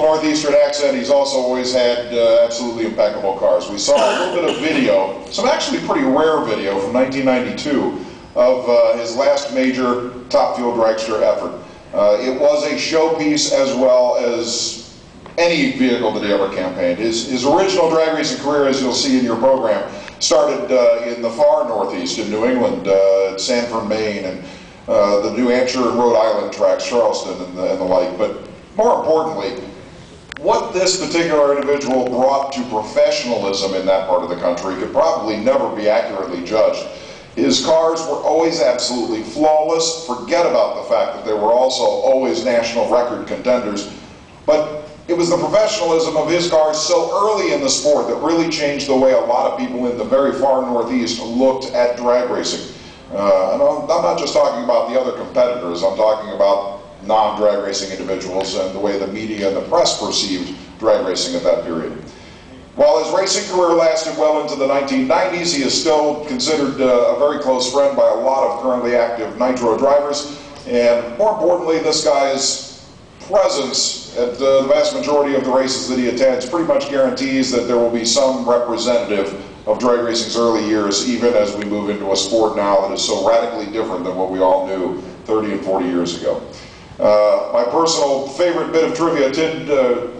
Northeastern accent, he's also always had absolutely impeccable cars. We saw a little bit of video, some actually pretty rare video from 1992 of his last major Top Fuel dragster effort. It was a showpiece as well as any vehicle that he ever campaigned. His original drag racing career, as you'll see in your program, started in the far northeast in New England, Sanford, Maine, and the New Hampshire and Rhode Island tracks, Charleston and the like. But more importantly, what this particular individual brought to professionalism in that part of the country could probably never be accurately judged. His cars were always absolutely flawless. Forget about the fact that they were also always national record contenders. But it was the professionalism of his cars so early in the sport that really changed the way a lot of people in the very far northeast looked at drag racing. And I'm not just talking about the other competitors, I'm talking about non-drag racing individuals and the way the media and the press perceived drag racing at that period. While his racing career lasted well into the 1990s, he is still considered a very close friend by a lot of currently active nitro drivers. And more importantly, this guy's presence at the vast majority of the races that he attends pretty much guarantees that there will be some representative of drag racing's early years, even as we move into a sport now that is so radically different than what we all knew 30 and 40 years ago. My personal favorite bit of trivia,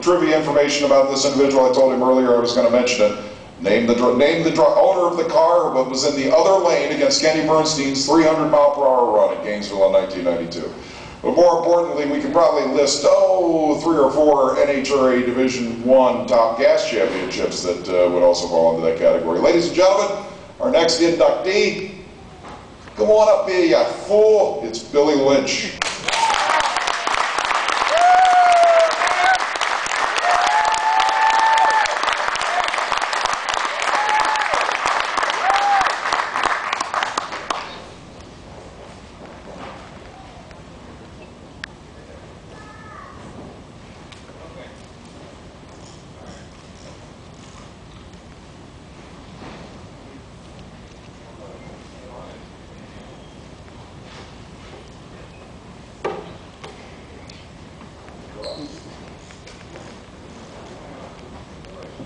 trivia information about this individual. I told him earlier I was going to mention it. Name the owner of the car but was in the other lane against Kenny Bernstein's 300-mile-per-hour run at Gainesville in 1992. But more importantly, we can probably list, 3 or 4 NHRA Division I Top Gas Championships that would also fall into that category. Ladies and gentlemen, our next inductee, come on up here, you fool. It's Billy Lynch.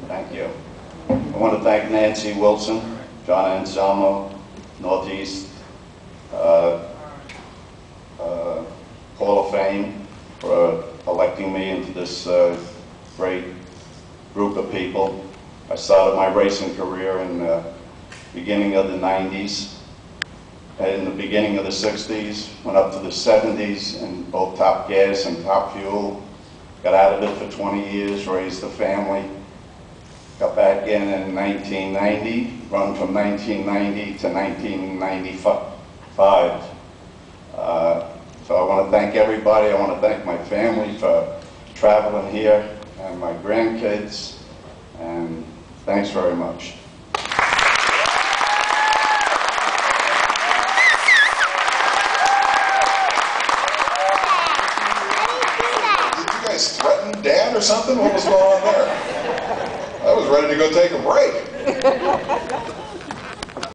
Thank you. I want to thank Nancy Wilson, John Anselmo, Northeast Hall of Fame for electing me into this great group of people. I started my racing career in the beginning of the 90s. In the beginning of the 60s, went up to the 70s in both Top Gas and Top Fuel. Got out of it for 20 years, raised a family. Got back in 1990, run from 1990 to 1995. So I want to thank everybody. I want to thank my family for traveling here and my grandkids. And thanks very much. Did you guys threaten Dad or something? What was going on there? I was ready to go take a break.